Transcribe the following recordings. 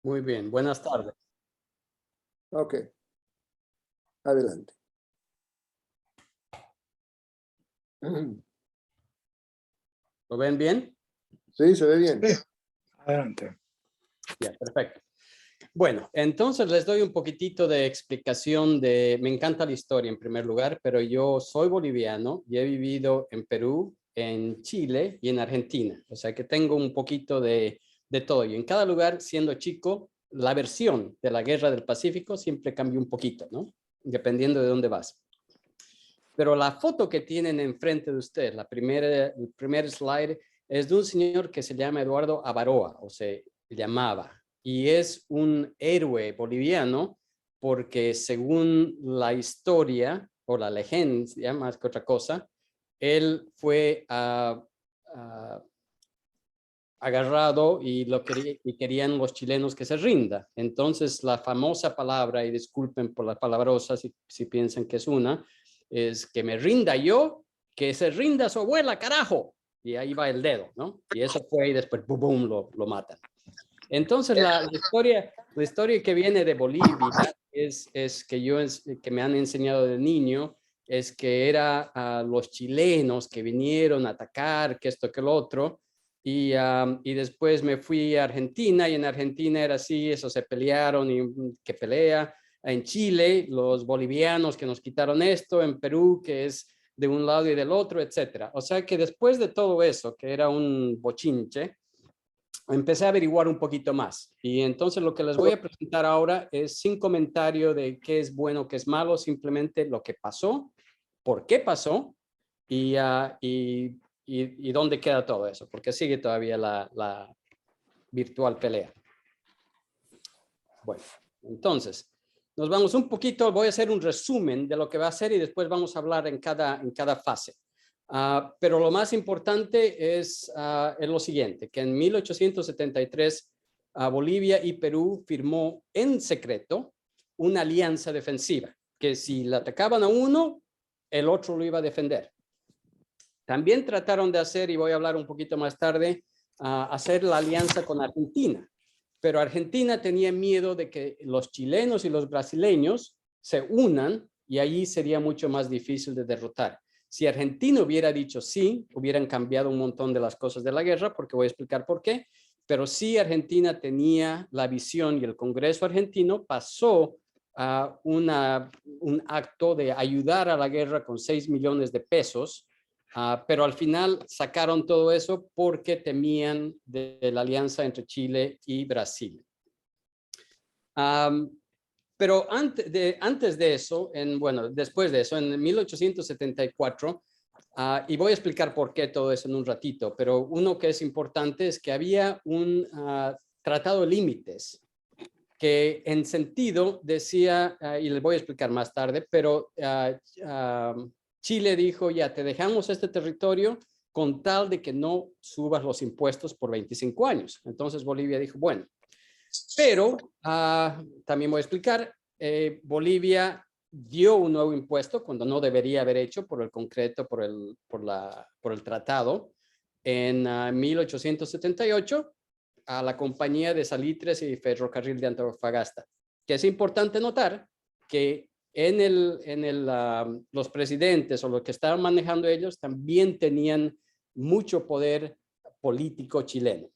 Muy bien, buenas tardes. Ok, adelante. ¿Lo ven bien? Sí, se ve bien. Sí, adelante. Ya, perfecto. Bueno, entonces les doy un poquitito de explicación me encanta la historia en primer lugar, pero yo soy boliviano y he vivido en Perú, en Chile y en Argentina. O sea que tengo un poquito de todo. Y en cada lugar, siendo chico, la versión de la Guerra del Pacífico siempre cambia un poquito, ¿no? Dependiendo de dónde vas. Pero la foto que tienen enfrente de usted, el primer slide, es de un señor que se llama Eduardo Avaroa, o se llamaba, y es un héroe boliviano porque según la historia o la legenda, más que otra cosa, él fue agarrado y querían los chilenos que se rinda. Entonces la famosa palabra, y disculpen por la palabrosa si piensan que es una, es que me rinda yo, que se rinda su abuela, carajo. Y ahí va el dedo, ¿no? Y eso fue y después, boom, boom, lo matan. Entonces la historia que viene de Bolivia es que me han enseñado de niño, es que era los chilenos que vinieron a atacar, que esto, que lo otro, y después me fui a Argentina, y en Argentina era así, eso se pelearon, y que pelea. En Chile, los bolivianos que nos quitaron esto, en Perú, que es de un lado y del otro, etcétera. O sea que después de todo eso, que era un bochinche, empecé a averiguar un poquito más. Y entonces lo que les voy a presentar ahora es sin comentario de qué es bueno, qué es malo, simplemente lo que pasó, por qué pasó y dónde queda todo eso, porque sigue todavía la virtual pelea. Bueno, entonces, nos vamos un poquito, voy a hacer un resumen de lo que va a ser y después vamos a hablar en cada fase. Pero lo más importante es lo siguiente, que en 1873 Bolivia y Perú firmó en secreto una alianza defensiva, que si le atacaban a uno, el otro lo iba a defender. También trataron de hacer, y voy a hablar un poquito más tarde, hacer la alianza con Argentina, pero Argentina tenía miedo de que los chilenos y los brasileños se unan y allí sería mucho más difícil de derrotar. Si Argentina hubiera dicho sí, hubieran cambiado un montón de las cosas de la guerra, porque voy a explicar por qué, pero sí Argentina tenía la visión y el Congreso argentino pasó a un acto de ayudar a la guerra con 6 millones de pesos, pero al final sacaron todo eso porque temían de la alianza entre Chile y Brasil. Pero antes de eso, después de eso, en 1874, y voy a explicar por qué todo eso en un ratito, pero uno que es importante es que había un tratado de límites que en sentido decía, y les voy a explicar más tarde, pero Chile dijo, ya te dejamos este territorio con tal de que no subas los impuestos por 25 años. Entonces Bolivia dijo, bueno, pero también voy a explicar, Bolivia dio un nuevo impuesto cuando no debería haber hecho por el concreto, por el tratado, en 1878 a la Compañía de Salitres y Ferrocarril de Antofagasta, que es importante notar que los presidentes o los que estaban manejando ellos también tenían mucho poder político chileno.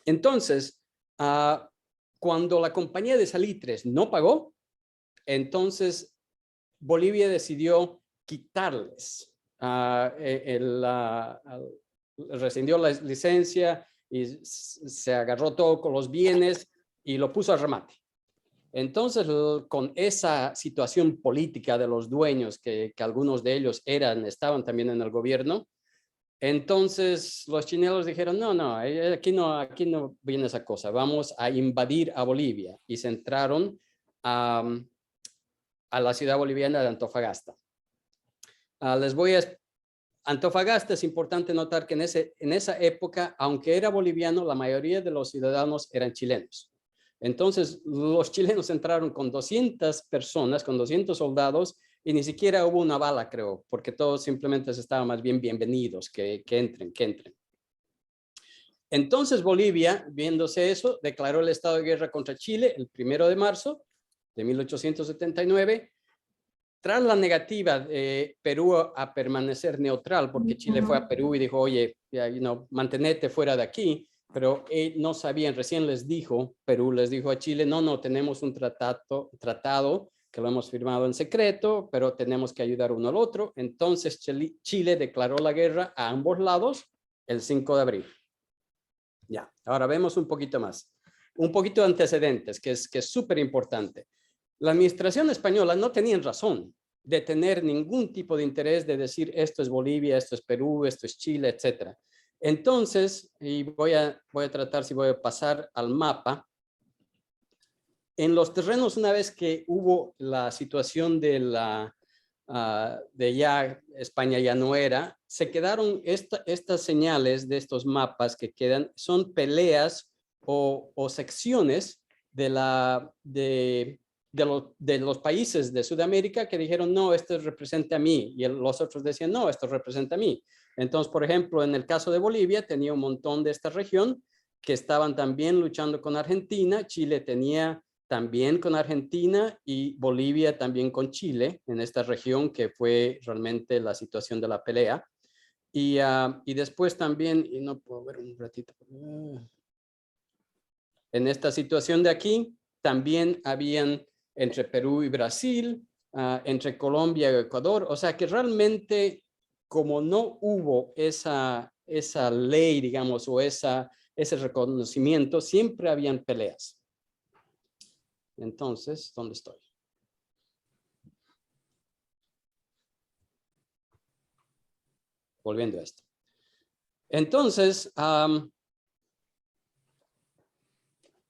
Entonces, cuando la Compañía de Salitres no pagó, entonces Bolivia decidió quitarles, rescindió la licencia y se agarró todo con los bienes y lo puso a remate. Entonces, con esa situación política de los dueños, que algunos de ellos estaban también en el gobierno, entonces los chilenos dijeron, no, aquí no viene esa cosa, vamos a invadir a Bolivia, y se entraron a la ciudad boliviana de Antofagasta. Antofagasta es importante notar que en esa época, aunque era boliviano, la mayoría de los ciudadanos eran chilenos. Entonces los chilenos entraron con 200 personas, con 200 soldados, y ni siquiera hubo una bala, creo, porque todos simplemente estaban más bien bienvenidos, que entren. Entonces Bolivia, viéndose eso, declaró el estado de guerra contra Chile el 1 de marzo de 1879, tras la negativa de Perú a permanecer neutral, porque Chile fue a Perú y dijo, oye, mantenete fuera de aquí, pero no sabían, recién les dijo, Perú les dijo a Chile, no, tenemos un tratado que lo hemos firmado en secreto, pero tenemos que ayudar uno al otro. Entonces Chile declaró la guerra a ambos lados el 5 de abril. Ya, ahora vemos un poquito más. Un poquito de antecedentes, que es súper importante. La administración española no tenía razón de tener ningún tipo de interés de decir esto es Bolivia, esto es Perú, esto es Chile, etc. Entonces, y voy a tratar si voy a pasar al mapa. En los terrenos, una vez que hubo la situación de ya España ya no era, se quedaron estas señales de estos mapas que quedan, son peleas o secciones de los países de Sudamérica que dijeron, no, esto representa a mí, y los otros decían, no, esto representa a mí. Entonces, por ejemplo, en el caso de Bolivia, tenía un montón de esta región que estaban también luchando con Argentina. Chile tenía también con Argentina y Bolivia también con Chile en esta región, que fue realmente la situación de la pelea. Y después también, y no puedo ver un ratito, en esta situación de aquí, también habían entre Perú y Brasil, entre Colombia y Ecuador, o sea que realmente como no hubo esa ley, digamos, o ese reconocimiento, siempre habían peleas. Entonces, ¿dónde estoy? Volviendo a esto. Entonces,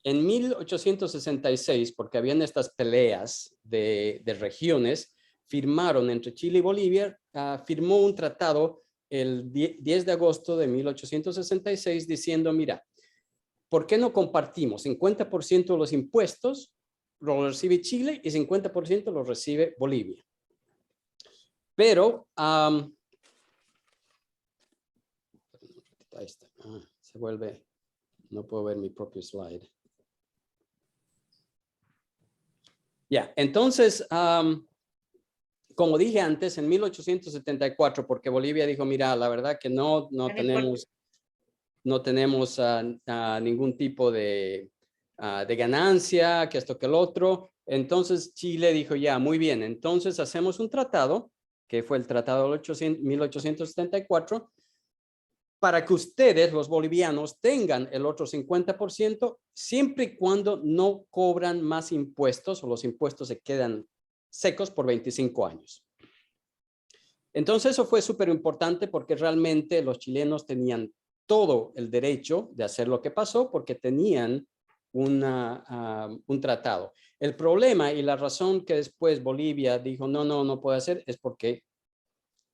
en 1866, porque habían estas peleas de regiones, firmaron entre Chile y Bolivia, firmó un tratado el 10 de agosto de 1866 diciendo, mira, ¿por qué no compartimos? 50% de los impuestos lo recibe Chile y 50% lo recibe Bolivia. Pero, ahí está. Se vuelve, no puedo ver mi propio slide. Ya, entonces, como dije antes, en 1874, porque Bolivia dijo, mira, la verdad que no tenemos ningún tipo de ganancia, que esto que el otro. Entonces Chile dijo, ya, muy bien, entonces hacemos un tratado, que fue el tratado de 1874, para que ustedes, los bolivianos, tengan el otro 50%, siempre y cuando no cobran más impuestos o los impuestos se quedan secos por 25 años. Entonces eso fue súper importante porque realmente los chilenos tenían todo el derecho de hacer lo que pasó porque tenían un tratado. El problema y la razón que después Bolivia dijo no puede hacer es porque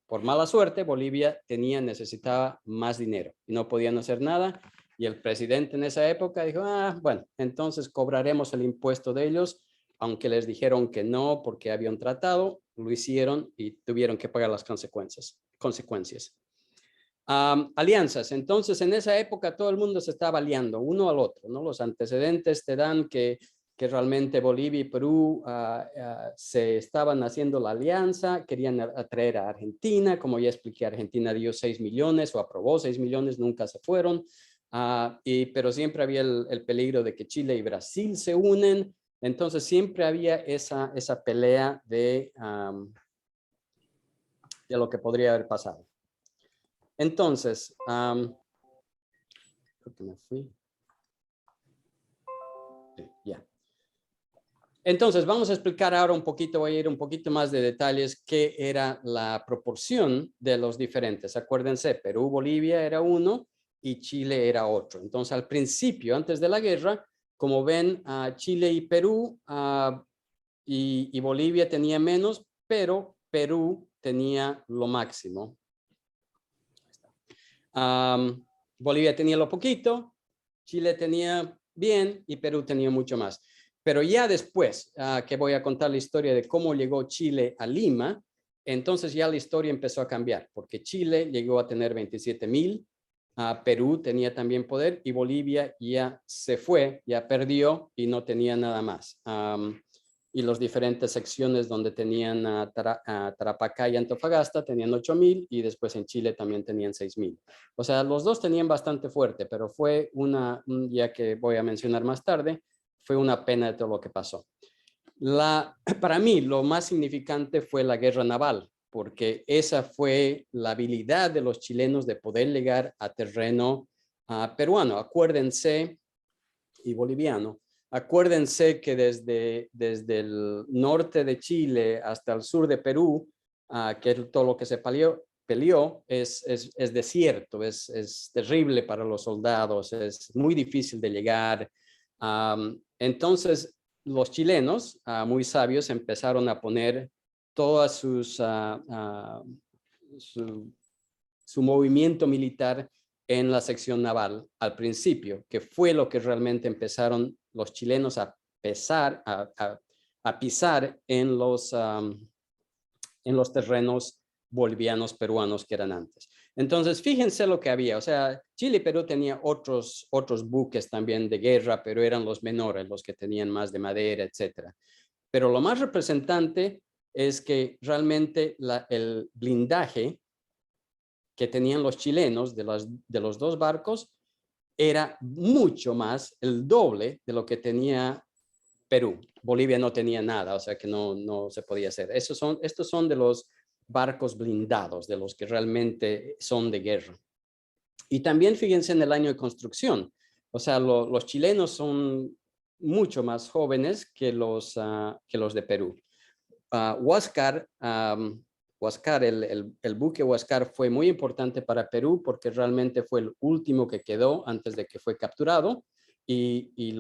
por mala suerte Bolivia necesitaba más dinero y no podían hacer nada, y el presidente en esa época dijo, bueno, entonces cobraremos el impuesto de ellos, aunque les dijeron que no porque había un tratado, lo hicieron y tuvieron que pagar las consecuencias. Alianzas. Entonces, en esa época todo el mundo se estaba aliando uno al otro, ¿no? Los antecedentes te dan que realmente Bolivia y Perú se estaban haciendo la alianza, querían atraer a Argentina, como ya expliqué, Argentina dio 6 millones o aprobó 6 millones, nunca se fueron, pero siempre había el peligro de que Chile y Brasil se unen, entonces siempre había esa pelea de lo que podría haber pasado. Entonces, creo que me fui. Ya. Entonces, vamos a explicar ahora un poquito, voy a ir un poquito más de detalles, qué era la proporción de los diferentes. Acuérdense, Perú, Bolivia era uno y Chile era otro. Entonces, al principio, antes de la guerra, como ven, Chile y Perú y Bolivia tenía menos, pero Perú tenía lo máximo. Bolivia tenía lo poquito, Chile tenía bien y Perú tenía mucho más. Pero ya después que voy a contar la historia de cómo llegó Chile a Lima, entonces ya la historia empezó a cambiar, porque Chile llegó a tener 27,000 Perú tenía también poder y Bolivia ya se fue, ya perdió y no tenía nada más. Y las diferentes secciones donde tenían Tarapacá y Antofagasta tenían 8,000 y después en Chile también tenían 6,000. O sea, los dos tenían bastante fuerte, pero fue ya que voy a mencionar más tarde, fue una pena de todo lo que pasó. Para mí, lo más significante fue la guerra naval, porque esa fue la habilidad de los chilenos de poder llegar a terreno peruano. Acuérdense, y boliviano, acuérdense que desde el norte de Chile hasta el sur de Perú, que es todo lo que se peleó es desierto, es terrible para los soldados, es muy difícil de llegar. Entonces, los chilenos, muy sabios, empezaron a poner todas su movimiento militar en la sección naval al principio, que fue lo que realmente empezaron los chilenos a pisar en los terrenos bolivianos, peruanos que eran antes. Entonces, fíjense lo que había. O sea, Chile y Perú tenía otros buques también de guerra, pero eran los menores, los que tenían más de madera, etcétera. Pero lo más representante es que realmente el blindaje que tenían los chilenos de los dos barcos era mucho más, el doble de lo que tenía Perú. Bolivia no tenía nada, o sea que no se podía hacer. Estos son de los barcos blindados, de los que realmente son de guerra. Y también fíjense en el año de construcción. O sea, los chilenos son mucho más jóvenes que los de Perú. Huáscar, el buque Huáscar fue muy importante para Perú porque realmente fue el último que quedó antes de que fue capturado y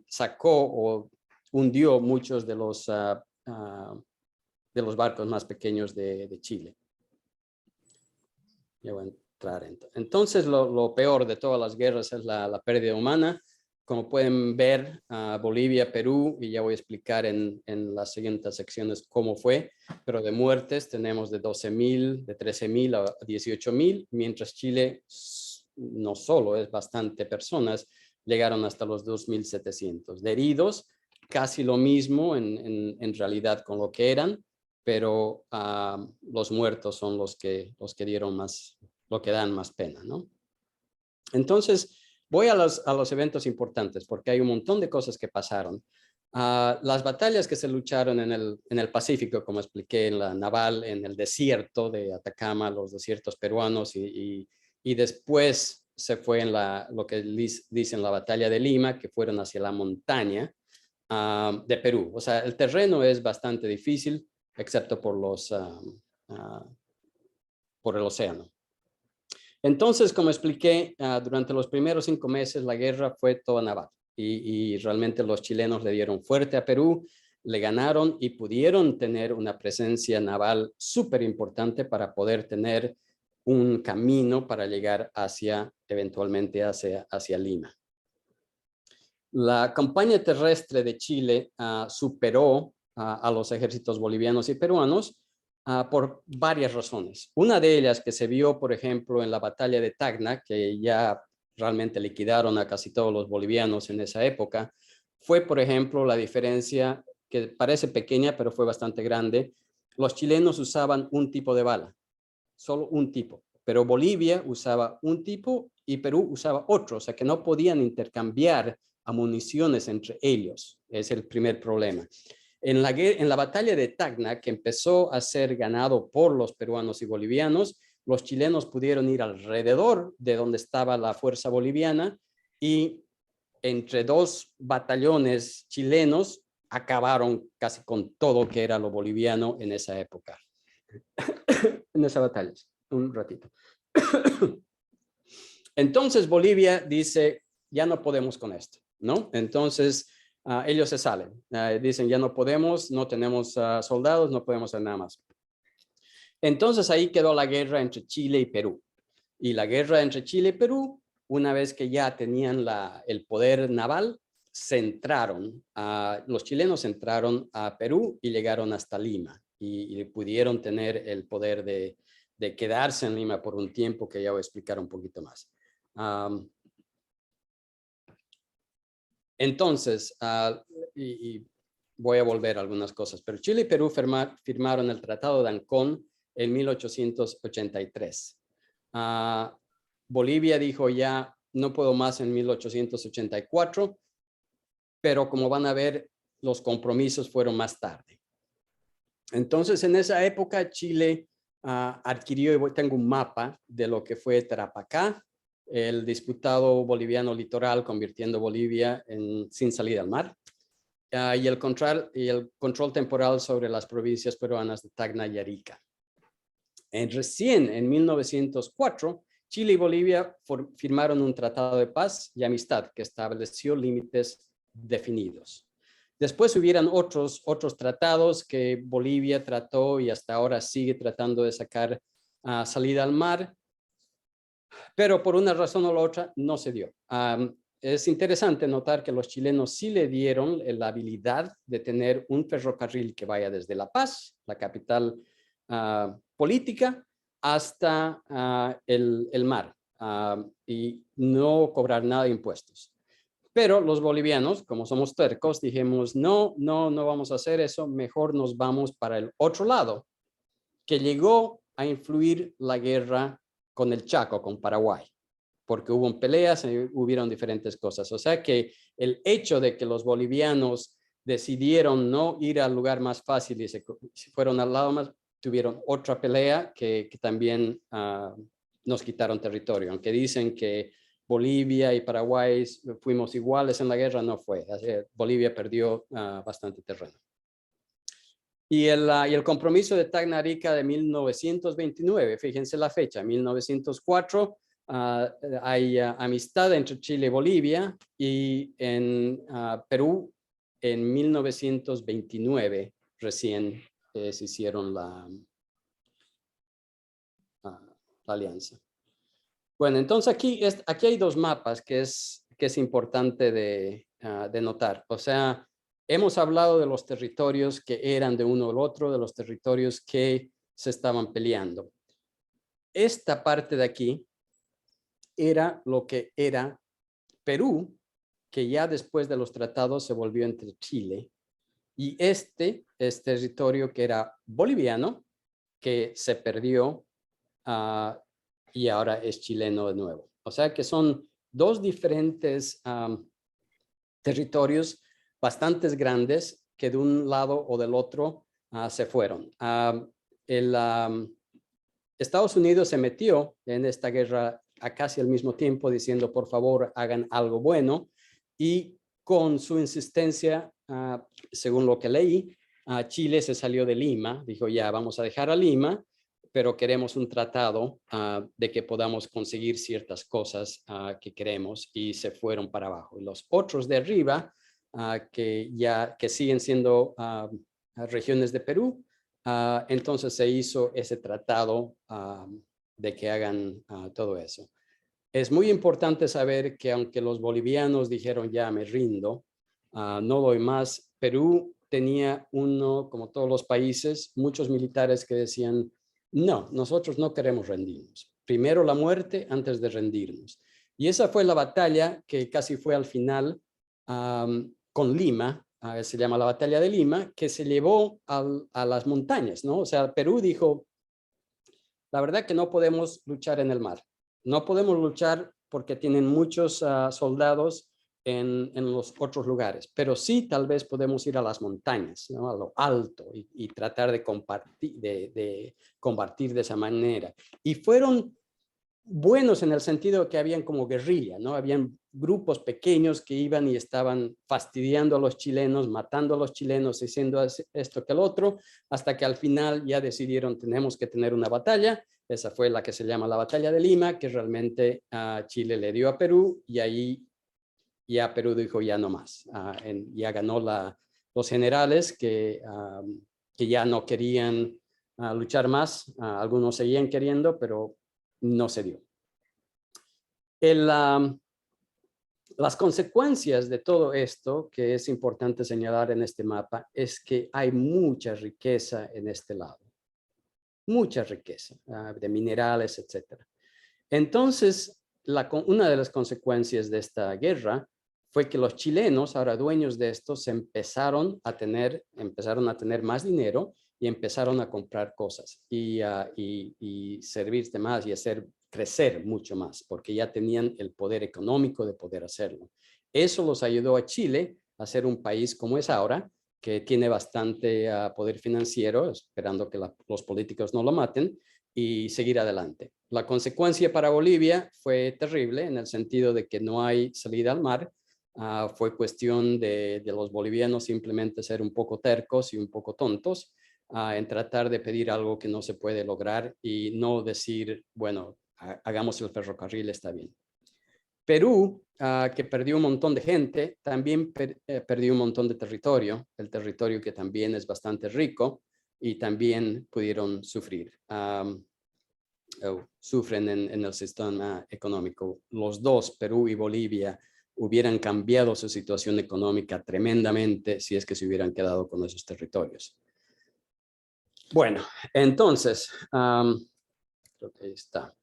sacó o hundió muchos de los barcos más pequeños de Chile. Ya voy a entrar. Entonces, lo peor de todas las guerras es la pérdida humana. Como pueden ver, Bolivia, Perú, y ya voy a explicar en las siguientes secciones cómo fue, pero de muertes tenemos de 12,000, de 13,000 a 18,000, mientras Chile no solo es bastante personas, llegaron hasta los 2,700. De heridos, casi lo mismo en realidad con lo que eran, pero los muertos son los que dieron más, lo que dan más pena, ¿no? Entonces, voy a los eventos importantes porque hay un montón de cosas que pasaron. Las batallas que se lucharon en el Pacífico, como expliqué, en la naval, en el desierto de Atacama, los desiertos peruanos, y después se fue en lo que dicen la batalla de Lima, que fueron hacia la montaña de Perú. O sea, el terreno es bastante difícil, excepto por el océano. Entonces, como expliqué, durante los primeros 5 meses la guerra fue toda naval y realmente los chilenos le dieron fuerte a Perú, le ganaron y pudieron tener una presencia naval súper importante para poder tener un camino para llegar eventualmente hacia Lima. La campaña terrestre de Chile superó a los ejércitos bolivianos y peruanos por varias razones. Una de ellas que se vio, por ejemplo, en la batalla de Tacna, que ya realmente liquidaron a casi todos los bolivianos en esa época, fue, por ejemplo, la diferencia que parece pequeña, pero fue bastante grande. Los chilenos usaban un tipo de bala, solo un tipo, pero Bolivia usaba un tipo y Perú usaba otro, o sea que no podían intercambiar municiones entre ellos. Es el primer problema. En la batalla de Tacna, que empezó a ser ganado por los peruanos y bolivianos, los chilenos pudieron ir alrededor de donde estaba la fuerza boliviana y entre 2 batallones chilenos acabaron casi con todo que era lo boliviano en esa época. En esa batalla, un ratito. Entonces Bolivia dice, ya no podemos con esto, ¿no? Entonces ellos se salen, dicen, ya no podemos, no tenemos soldados, no podemos hacer nada más. Entonces ahí quedó la guerra entre Chile y Perú. Y la guerra entre Chile y Perú, una vez que ya tenían el poder naval, los chilenos entraron a Perú y llegaron hasta Lima y pudieron tener el poder de de quedarse en Lima por un tiempo que ya voy a explicar un poquito más. Entonces, y voy a volver a algunas cosas, pero Chile y Perú firmaron el Tratado de Ancón en 1883. Bolivia dijo ya no puedo más en 1884, pero como van a ver, los compromisos fueron más tarde. Entonces, en esa época, Chile adquirió, y tengo un mapa de lo que fue Tarapacá, el disputado boliviano litoral, convirtiendo Bolivia sin salida al mar, y el control temporal sobre las provincias peruanas de Tacna y Arica. Recién en 1904, Chile y Bolivia firmaron un tratado de paz y amistad que estableció límites definidos. Después hubieron otros tratados que Bolivia trató y hasta ahora sigue tratando de sacar salida al mar, pero por una razón o la otra no se dio. Es interesante notar que los chilenos sí le dieron la habilidad de tener un ferrocarril que vaya desde La Paz, la capital política, hasta el mar y no cobrar nada de impuestos. Pero los bolivianos, como somos tercos, dijimos, no vamos a hacer eso, mejor nos vamos para el otro lado, que llegó a influir la guerra con el Chaco, con Paraguay, porque hubo peleas y hubieron diferentes cosas. O sea que el hecho de que los bolivianos decidieron no ir al lugar más fácil y se fueron al lado más, tuvieron otra pelea que también nos quitaron territorio, aunque dicen que Bolivia y Paraguay fuimos iguales en la guerra, no fue. Bolivia perdió bastante terreno. Y el compromiso de Tacna Arica de 1929, fíjense la fecha, 1904, hay amistad entre Chile y Bolivia, y en Perú en 1929 recién se hicieron la alianza. Bueno, entonces aquí hay dos mapas que es importante de notar. O sea, hemos hablado de los territorios que eran de uno o el otro, de los territorios que se estaban peleando. Esta parte de aquí era lo que era Perú, que ya después de los tratados se volvió entre Chile, y este es territorio que era boliviano, que se perdió y ahora es chileno de nuevo. O sea que son dos diferentes territorios bastante grandes que de un lado o del otro se fueron. Estados Unidos se metió en esta guerra a casi al mismo tiempo diciendo por favor hagan algo bueno, y con su insistencia, según lo que leí, Chile se salió de Lima, dijo ya vamos a dejar a Lima, pero queremos un tratado de que podamos conseguir ciertas cosas que queremos, y se fueron para abajo. Y los otros de arriba, que siguen siendo regiones de Perú, entonces se hizo ese tratado de que hagan todo eso. Es muy importante saber que aunque los bolivianos dijeron ya me rindo, no doy más, Perú tenía como todos los países, muchos militares que decían no, nosotros no queremos rendirnos. Primero la muerte antes de rendirnos. Y esa fue la batalla que casi fue al final con Lima, se llama la batalla de Lima, que se llevó a las montañas, ¿no? O sea, Perú dijo, la verdad que no podemos luchar en el mar. No podemos luchar porque tienen muchos soldados en los otros lugares, pero sí tal vez podemos ir a las montañas, ¿no? A lo alto y tratar de combatir de esa manera. Y fueron buenos en el sentido que habían como guerrilla, ¿no? Habían grupos pequeños que iban y estaban fastidiando a los chilenos, matando a los chilenos, diciendo esto que el otro, hasta que al final ya decidieron tenemos que tener una batalla. Esa fue la que se llama la Batalla de Lima, que realmente Chile le dio a Perú, y ahí ya Perú dijo ya no más. Ya ganó los generales que ya no querían luchar más. Algunos seguían queriendo, pero no se dio. Las consecuencias de todo esto, que es importante señalar en este mapa, es que hay mucha riqueza en este lado. mucha riqueza de minerales, etc. Entonces, una de las consecuencias de esta guerra fue que los chilenos, ahora dueños de estos, empezaron a tener más dinero y empezaron a comprar cosas y servirse más y hacer crecer mucho más, porque ya tenían el poder económico de poder hacerlo. Eso los ayudó a Chile a ser un país como es ahora, que tiene bastante poder financiero, esperando que los políticos no lo maten, y seguir adelante. La consecuencia para Bolivia fue terrible en el sentido de que no hay salida al mar. Fue cuestión de los bolivianos simplemente ser un poco tercos y un poco tontos en tratar de pedir algo que no se puede lograr y no decir, bueno, hagamos el ferrocarril, está bien. Perú, que perdió un montón de gente, también perdió un montón de territorio, el territorio que también es bastante rico y también pudieron sufrir. Sufren en el sistema económico. Los dos, Perú y Bolivia, hubieran cambiado su situación económica tremendamente si es que se hubieran quedado con esos territorios. Bueno, entonces, creo que ahí está.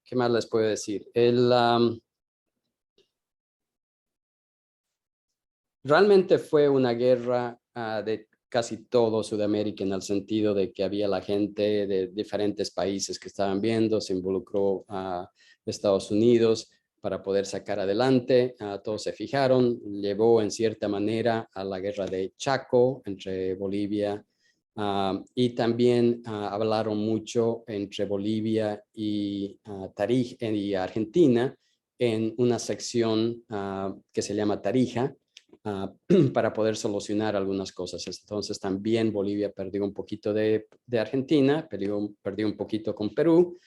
¿Qué más les puedo decir? Realmente fue una guerra de casi todo Sudamérica en el sentido de que había la gente de diferentes países que estaban viendo, se involucró a Estados Unidos para poder sacar adelante, todos se fijaron, llevó en cierta manera a la guerra de Chaco entre Bolivia y también hablaron mucho entre Bolivia y Tarija y Argentina en una sección que se llama Tarija, para poder solucionar algunas cosas. Entonces también Bolivia perdió un poquito de Argentina, perdió un poquito con Perú,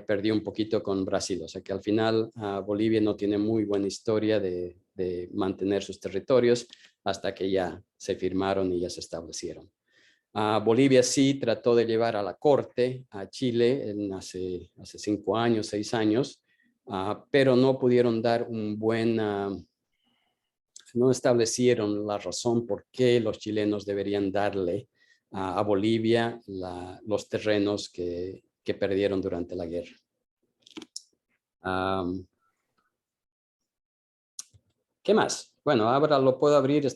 perdió un poquito con Brasil. O sea que al final Bolivia no tiene muy buena historia de mantener sus territorios hasta que ya se firmaron y ya se establecieron. Bolivia sí trató de llevar a la corte a Chile hace 5 años, 6 años, pero no pudieron dar un buen... no establecieron la razón por qué los chilenos deberían darle a Bolivia los terrenos que perdieron durante la guerra. ¿Qué más? Bueno, ahora lo puedo abrir,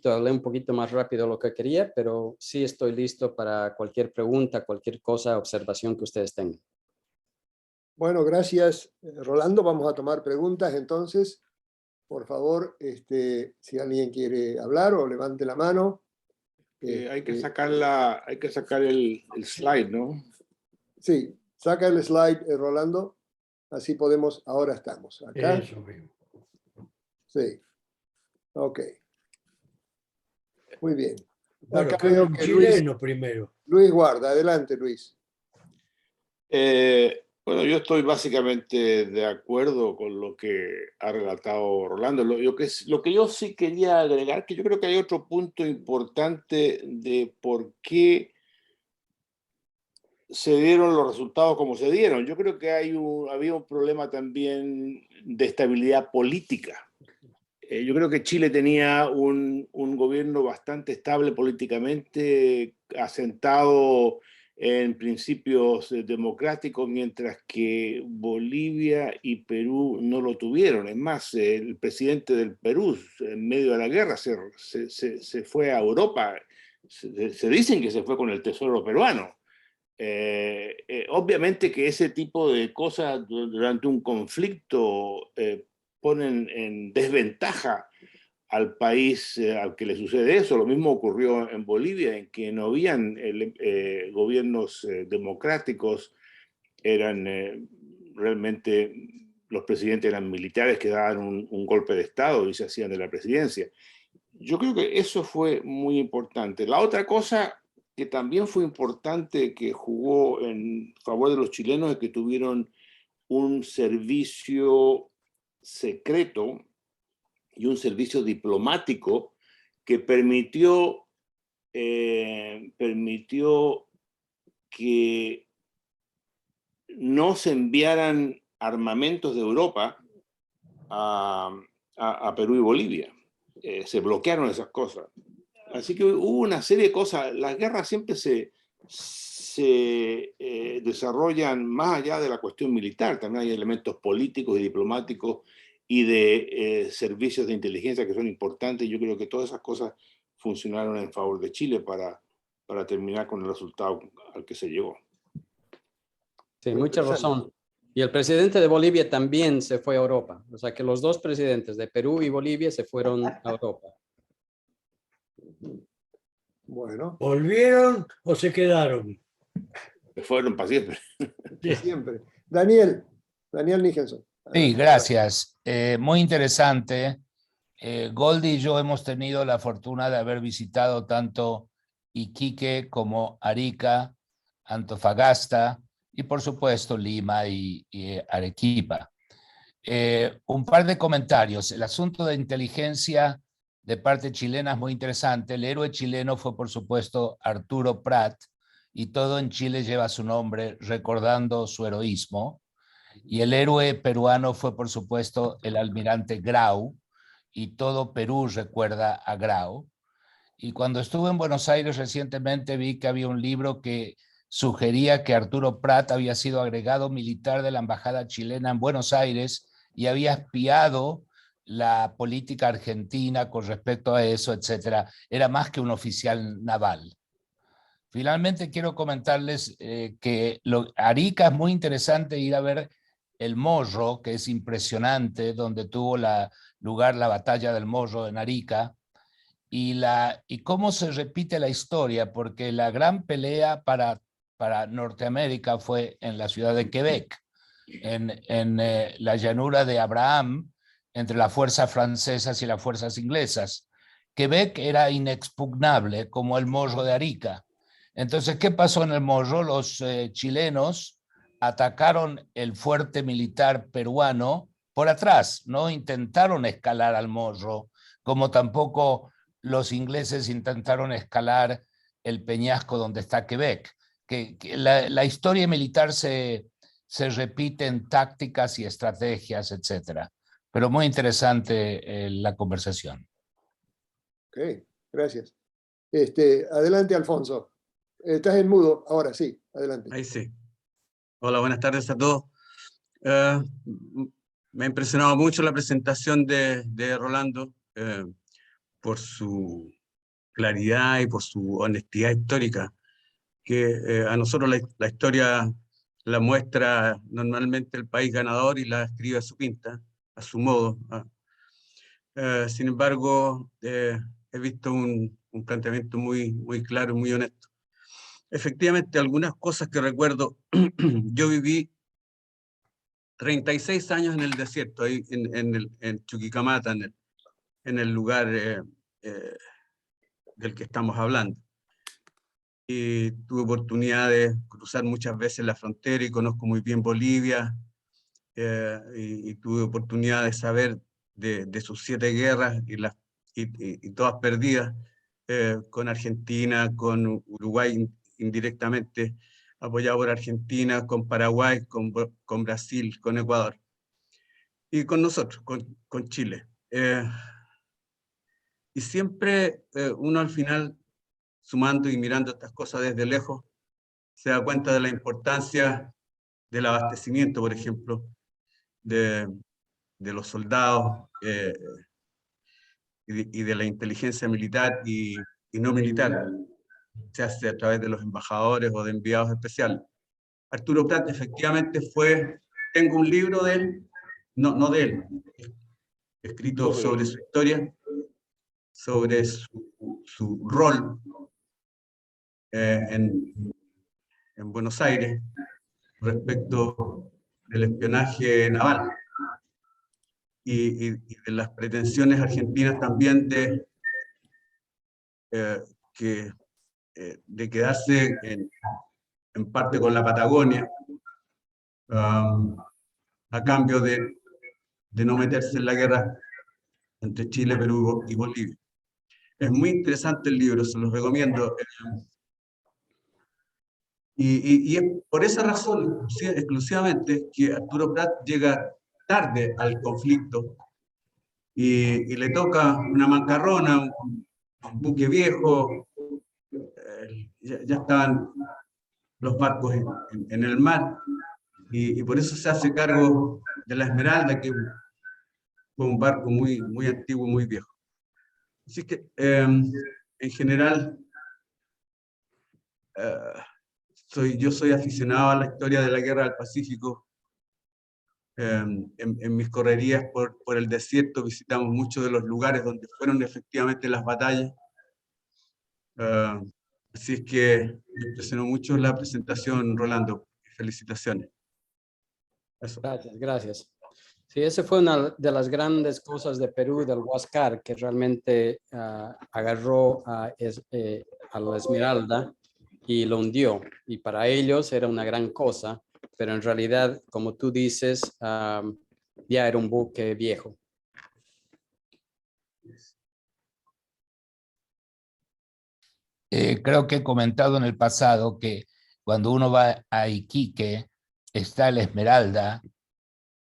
hablé un poquito más rápido de lo que quería, pero sí estoy listo para cualquier pregunta, cualquier cosa, observación que ustedes tengan. Bueno, gracias, Rolando. Vamos a tomar preguntas entonces. Por favor, si alguien quiere hablar o levante la mano. Hay que sacar el slide, ¿no? Sí, saca el slide, Rolando. Así podemos, ahora estamos. Acá. Eso mismo. Sí. Ok. Muy bien. Bueno, Acá que veo un que chileno primero. Luis Guarda. Adelante, Luis. Bueno, yo estoy básicamente de acuerdo con lo que ha relatado Rolando. Lo que yo sí quería agregar, que yo creo que hay otro punto importante de por qué se dieron los resultados como se dieron. Yo creo que había un problema también de estabilidad política. Yo creo que Chile tenía un gobierno bastante estable políticamente, asentado en principios democráticos, mientras que Bolivia y Perú no lo tuvieron. Es más, el presidente del Perú, en medio de la guerra, se fue a Europa. Se dicen que se fue con el tesoro peruano. Obviamente que ese tipo de cosas durante un conflicto ponen en desventaja al país al que le sucede eso. Lo mismo ocurrió en Bolivia, en que no habían gobiernos democráticos, eran realmente los presidentes eran militares que daban un golpe de Estado y se hacían de la presidencia. Yo creo que eso fue muy importante. La otra cosa que también fue importante, que jugó en favor de los chilenos, es que tuvieron un servicio secreto y un servicio diplomático que permitió que no se enviaran armamentos de Europa a Perú y Bolivia. Se bloquearon esas cosas. Así que hubo una serie de cosas. Las guerras siempre se desarrollan más allá de la cuestión militar. También hay elementos políticos y diplomáticos y de servicios de inteligencia que son importantes. Yo creo que todas esas cosas funcionaron en favor de Chile para terminar con el resultado al que se llegó. Sí, mucha razón. Y el presidente de Bolivia también se fue a Europa. O sea que los dos presidentes de Perú y Bolivia se fueron a Europa. Bueno. ¿Volvieron o se quedaron? Se fueron para siempre. Siempre. Daniel Nicholson. Sí, gracias. Muy interesante. Goldie y yo hemos tenido la fortuna de haber visitado tanto Iquique como Arica, Antofagasta y por supuesto Lima y Arequipa. Un par de comentarios. El asunto de inteligencia de parte chilena es muy interesante. El héroe chileno fue por supuesto Arturo Prat y todo en Chile lleva su nombre recordando su heroísmo. Y el héroe peruano fue por supuesto el almirante Grau y todo Perú recuerda a Grau. Y cuando estuve en Buenos Aires recientemente vi que había un libro que sugería que Arturo Prat había sido agregado militar de la embajada chilena en Buenos Aires y había espiado la política argentina con respecto a eso, etcétera. Era más que un oficial naval. Finalmente quiero comentarles que Arica es muy interesante ir a ver el Morro, que es impresionante, donde tuvo lugar la batalla del Morro en Arica, y cómo se repite la historia, porque la gran pelea para Norteamérica fue en la ciudad de Quebec, en la llanura de Abraham, entre las fuerzas francesas y las fuerzas inglesas. Quebec era inexpugnable, como el Morro de Arica. Entonces, ¿qué pasó en el Morro? Los chilenos atacaron el fuerte militar peruano por atrás, no intentaron escalar al Morro, como tampoco los ingleses intentaron escalar el peñasco donde está Quebec. Que la historia militar se repite en tácticas y estrategias, etcétera. Pero muy interesante la conversación. Ok, gracias. Adelante, Alfonso. Estás en mudo, ahora sí, adelante. Ahí sí. Hola, buenas tardes a todos. Me ha impresionado mucho la presentación de Rolando por su claridad y por su honestidad histórica, que a nosotros la historia la muestra normalmente el país ganador y la escribe a su pinta, a su modo. Sin embargo, he visto un planteamiento muy claro, muy honesto. Efectivamente, algunas cosas que recuerdo, yo viví 36 años en el desierto, ahí en Chuquicamata, en el lugar del que estamos hablando. Y tuve oportunidad de cruzar muchas veces la frontera y conozco muy bien Bolivia, y tuve oportunidad de saber de sus 7 guerras y todas perdidas, con Argentina, con Uruguay indirectamente apoyado por Argentina, con Paraguay, con Brasil, con Ecuador y con nosotros, con Chile. Y siempre uno al final, sumando y mirando estas cosas desde lejos, se da cuenta de la importancia del abastecimiento, por ejemplo, de los soldados y de la inteligencia militar y no militar. Se hace a través de los embajadores o de enviados especiales. Arturo Prat efectivamente tengo un libro de él, no de él, escrito sobre su historia, sobre su rol en Buenos Aires respecto del espionaje naval y de las pretensiones argentinas también de quedarse en parte con la Patagonia, a cambio de no meterse en la guerra entre Chile, Perú y Bolivia. Es muy interesante el libro, se los recomiendo. Y es por esa razón, exclusivamente, que Arturo Prat llega tarde al conflicto y le toca una mancarrona, buque viejo, ya estaban los barcos en el mar, y por eso se hace cargo de la Esmeralda, que fue un barco muy antiguo, muy viejo. Así que, en general, yo soy aficionado a la historia de la Guerra del Pacífico. En mis correrías por el desierto visitamos muchos de los lugares donde fueron efectivamente las batallas. Así es que me impresionó mucho la presentación, Rolando. Felicitaciones. Eso. Gracias, gracias. Sí, esa fue una de las grandes cosas de Perú, del Huáscar, que realmente agarró a la Esmeralda y lo hundió. Y para ellos era una gran cosa, pero en realidad, como tú dices, ya era un buque viejo. Creo que he comentado en el pasado que cuando uno va a Iquique, está el Esmeralda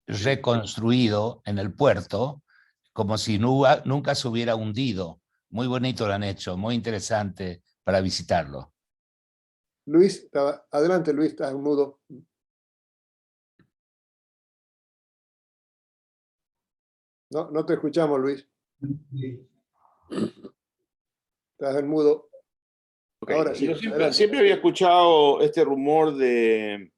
reconstruido en el puerto, como si nunca se hubiera hundido. Muy bonito lo han hecho, muy interesante para visitarlo. Luis, adelante Luis, estás mudo. No te escuchamos, Luis. Estás en mudo. Okay. Ahora sí, Yo siempre había escuchado este rumor de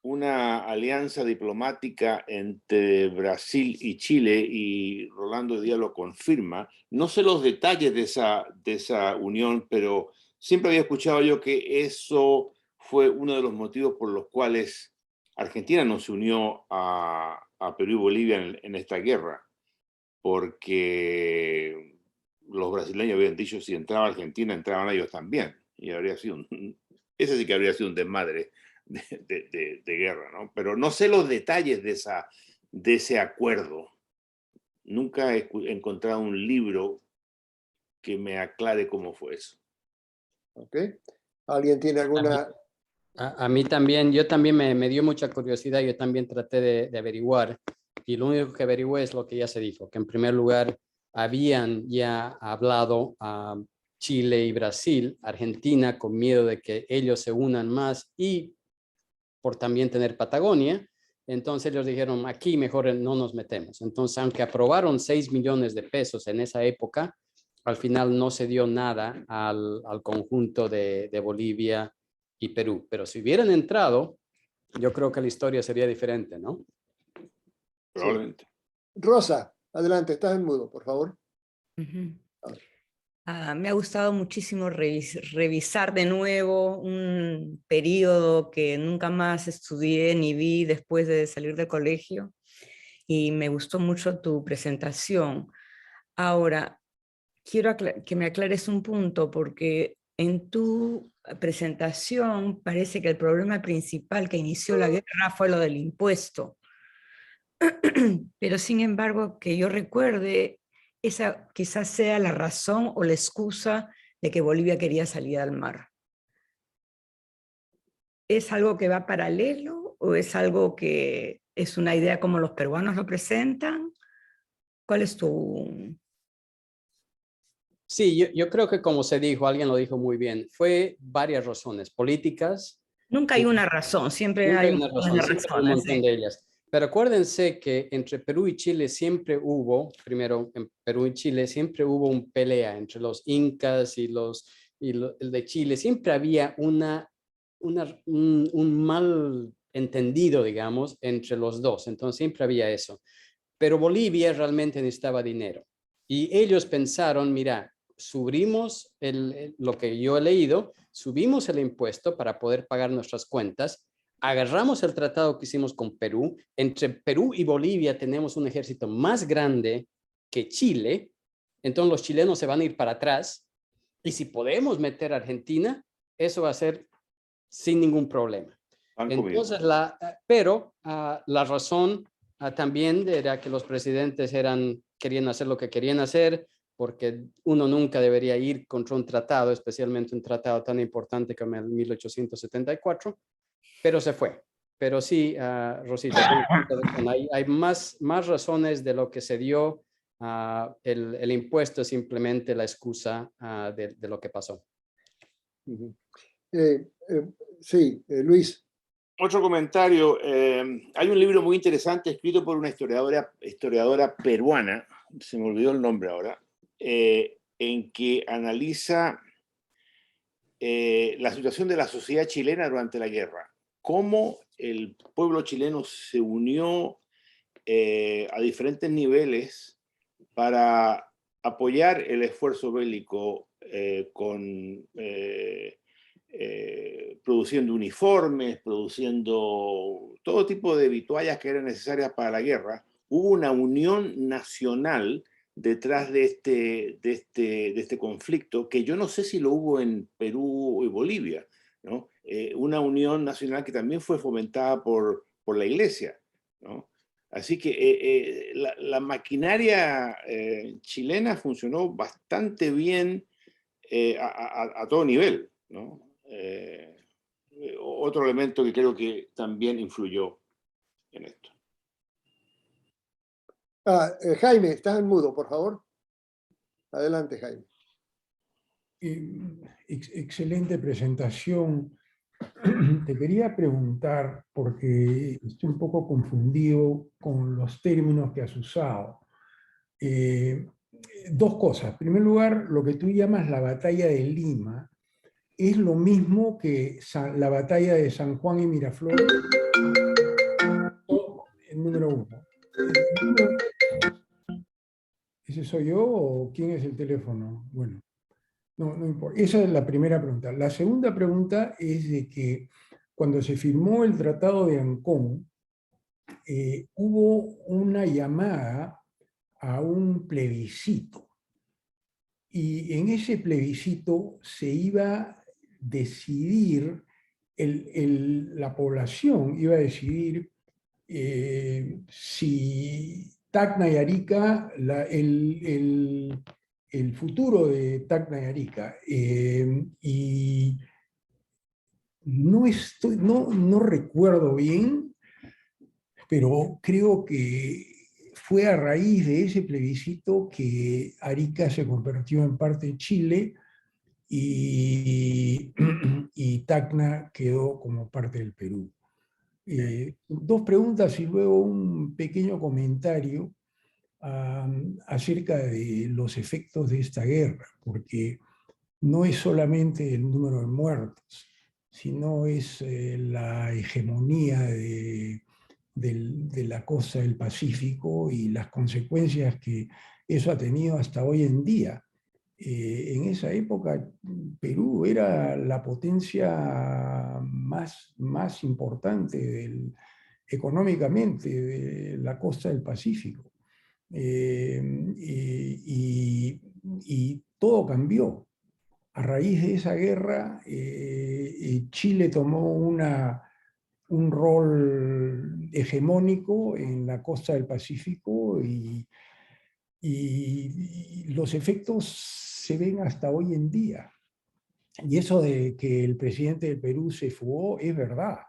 una alianza diplomática entre Brasil y Chile, y Rolando hoy día lo confirma. No sé los detalles de esa unión, pero siempre había escuchado yo que eso fue uno de los motivos por los cuales Argentina no se unió a Perú y Bolivia en esta guerra, porque los brasileños habían dicho si entraba Argentina, entraban ellos también, y habría sido ese sí que habría sido un desmadre de guerra, ¿no? Pero no sé los detalles de ese acuerdo. Nunca he encontrado un libro que me aclare cómo fue eso. ¿Ok? ¿Alguien tiene alguna...? A mí también, yo también me dio mucha curiosidad, yo también traté de averiguar, y lo único que averigué es lo que ya se dijo, que en primer lugar habían ya hablado a Chile y Brasil, Argentina, con miedo de que ellos se unan más y por también tener Patagonia. Entonces ellos dijeron, aquí mejor no nos metemos. Entonces, aunque aprobaron 6 millones de pesos en esa época, al final no se dio nada al conjunto de Bolivia y Perú. Pero si hubieran entrado, yo creo que la historia sería diferente, ¿no? Probablemente. Sí. Rosa, adelante, estás en mudo, por favor. Me ha gustado muchísimo revisar de nuevo un periodo que nunca más estudié ni vi después de salir del colegio, y me gustó mucho tu presentación. Ahora, quiero que me aclares un punto, porque en tu presentación parece que el problema principal que inició la guerra fue lo del impuesto. Pero sin embargo, que yo recuerde, esa quizás sea la razón o la excusa de que Bolivia quería salir al mar. ¿Es algo que va paralelo o es algo que es una idea como los peruanos lo presentan? ¿Cuál es tu...? Sí, yo creo que como se dijo, alguien lo dijo muy bien, fue varias razones políticas. Nunca hay una razón, siempre hay una razón, siempre hay un montón de ellas. Pero acuérdense que entre Perú y Chile siempre hubo, primero en Perú y Chile siempre hubo un pelea entre los incas y el de Chile. Siempre había un mal entendido, digamos, entre los dos. Entonces siempre había eso. Pero Bolivia realmente necesitaba dinero. Y ellos pensaron, mira, subimos lo que yo he leído, subimos el impuesto para poder pagar nuestras cuentas, agarramos el tratado que hicimos con Perú, entre Perú y Bolivia tenemos un ejército más grande que Chile, entonces los chilenos se van a ir para atrás, y si podemos meter a Argentina, eso va a ser sin ningún problema. Entonces, pero la razón también era que los presidentes querían hacer lo que querían hacer, porque uno nunca debería ir contra un tratado, especialmente un tratado tan importante como el 1874, pero se fue. Pero sí, Rosita, hay más razones de lo que se dio el impuesto es simplemente la excusa de lo que pasó. Ujú. Sí, Luis. Otro comentario. Hay un libro muy interesante escrito por una historiadora peruana, se me olvidó el nombre ahora, en que analiza la situación de la sociedad chilena durante la guerra. Cómo el pueblo chileno se unió a diferentes niveles para apoyar el esfuerzo bélico produciendo uniformes, produciendo todo tipo de vituallas que eran necesarias para la guerra. Hubo una unión nacional detrás de este conflicto, que yo no sé si lo hubo en Perú y Bolivia, ¿no? Una unión nacional que también fue fomentada por la Iglesia, ¿no? Así que la maquinaria chilena funcionó bastante bien a todo nivel, ¿no? Otro elemento que creo que también influyó en esto. Jaime, estás en mudo, por favor. Adelante, Jaime. Excelente presentación. Te quería preguntar, porque estoy un poco confundido con los términos que has usado. Dos cosas. En primer lugar, lo que tú llamas la batalla de Lima es lo mismo que la batalla de San Juan y Miraflores. El número uno. ¿Ese soy yo o quién es el teléfono? Bueno, no importa. Esa es la primera pregunta. La segunda pregunta es de que cuando se firmó el Tratado de Ancón, hubo una llamada a un plebiscito. Y en ese plebiscito se iba a decidir, la población iba a decidir si Tacna y Arica, el futuro de Tacna y Arica. Y no recuerdo bien, pero creo que fue a raíz de ese plebiscito que Arica se convirtió en parte de Chile y Tacna quedó como parte del Perú. Dos preguntas y luego un pequeño comentario acerca de los efectos de esta guerra, porque no es solamente el número de muertos, sino es la hegemonía de la costa del Pacífico y las consecuencias que eso ha tenido hasta hoy en día. En esa época, Perú era la potencia más importante económicamente de la costa del Pacífico. Y todo cambió. A raíz de esa guerra, Chile tomó un rol hegemónico en la costa del Pacífico y los efectos se ven hasta hoy en día. Y eso de que el presidente del Perú se fugó es verdad.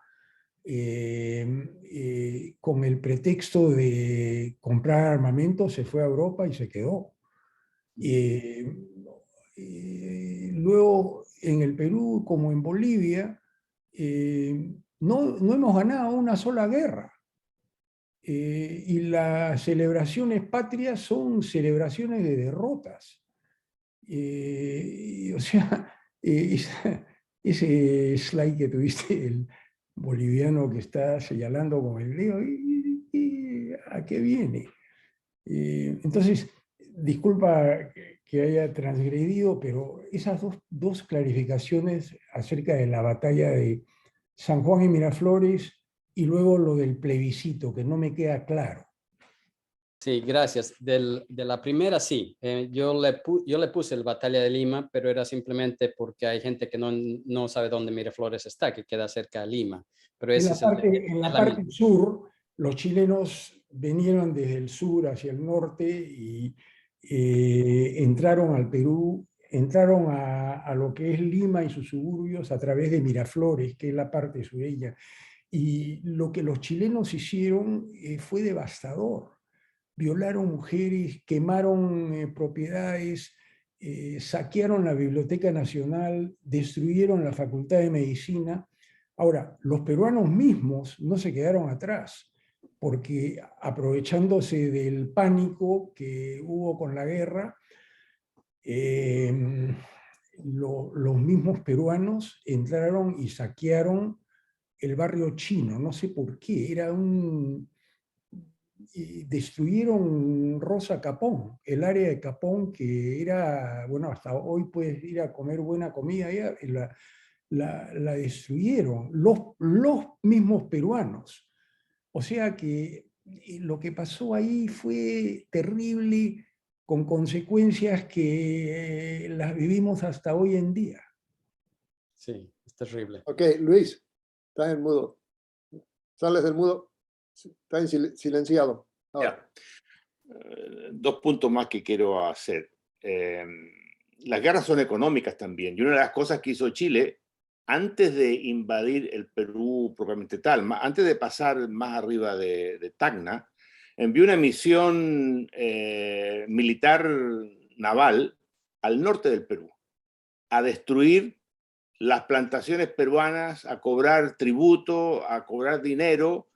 Con el pretexto de comprar armamento se fue a Europa y se quedó. Luego, en el Perú, como en Bolivia, no hemos ganado una sola guerra. Y las celebraciones patrias son celebraciones de derrotas. O sea, ese slide que tuviste, el boliviano que está señalando con el dedo, ¿a qué viene? Entonces, disculpa que haya transgredido, pero esas dos clarificaciones acerca de la batalla de San Juan y Miraflores y luego lo del plebiscito, que no me queda claro. Sí, gracias. De la primera, sí. Yo le puse el Batalla de Lima, pero era simplemente porque hay gente que no sabe dónde Miraflores está, que queda cerca de Lima. Pero ese En la parte sur, los chilenos vinieron desde el sur hacia el norte y entraron al Perú, entraron a lo que es Lima y sus suburbios a través de Miraflores, que es la parte sureña. Y lo que los chilenos hicieron fue devastador. violaron mujeres, quemaron propiedades, saquearon la Biblioteca Nacional, destruyeron la Facultad de Medicina. Ahora, los peruanos mismos no se quedaron atrás, porque aprovechándose del pánico que hubo con la guerra, los mismos peruanos entraron y saquearon el barrio chino, no sé por qué, destruyeron Rosa Capón, el área de Capón que era, bueno, hasta hoy puedes ir a comer buena comida allá, la destruyeron, los mismos peruanos. O sea que lo que pasó ahí fue terrible, con consecuencias que las vivimos hasta hoy en día. Sí, es terrible. Ok, Luis, estás en mudo. Sales del mudo. Está silenciado. Ahora. Dos puntos más que quiero hacer. Las guerras son económicas también. Y una de las cosas que hizo Chile, antes de invadir el Perú propiamente tal, antes de pasar más arriba de Tacna, envió una misión militar naval al norte del Perú, a destruir las plantaciones peruanas, a cobrar tributo, a cobrar dinero,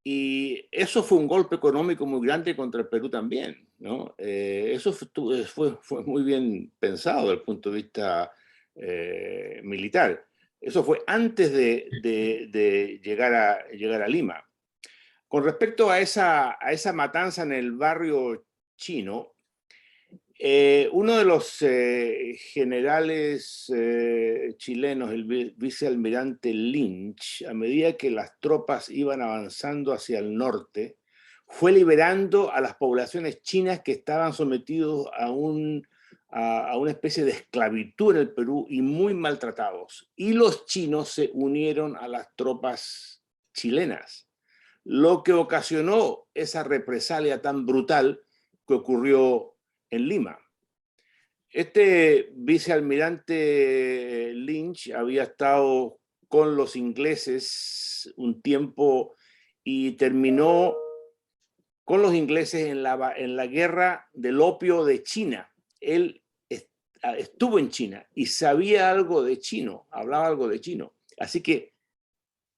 y eso fue un golpe económico muy grande contra el Perú también, ¿no? Eso fue muy bien pensado desde el punto de vista militar. Eso fue antes de llegar a Lima. Con respecto a esa matanza en el barrio chino, uno de los generales chilenos, el vicealmirante Lynch, a medida que las tropas iban avanzando hacia el norte, fue liberando a las poblaciones chinas que estaban sometidos a una especie de esclavitud en el Perú y muy maltratados. Y los chinos se unieron a las tropas chilenas, lo que ocasionó esa represalia tan brutal que ocurrió en Lima. Este vicealmirante Lynch había estado con los ingleses un tiempo y terminó con los ingleses en la guerra del opio de China. Él estuvo en China y sabía algo de chino, hablaba algo de chino. Así que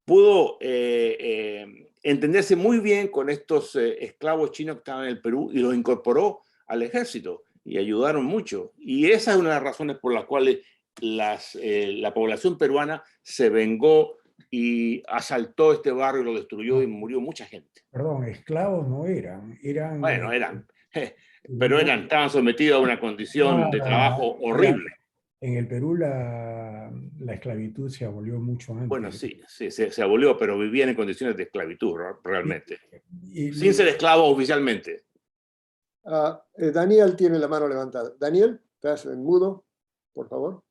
pudo entenderse muy bien con estos esclavos chinos que estaban en el Perú y los incorporó al ejército y ayudaron mucho. Y esa es una de las razones por las cuales la población peruana se vengó y asaltó este barrio, lo destruyó y murió mucha gente. Perdón, esclavos no eran. Bueno, pero estaban sometidos a una condición de trabajo horrible. En el Perú la esclavitud se abolió mucho antes. Bueno, sí, se abolió, pero vivían en condiciones de esclavitud realmente. Sin ser esclavos oficialmente. Daniel tiene la mano levantada. Daniel, estás en mudo, por favor.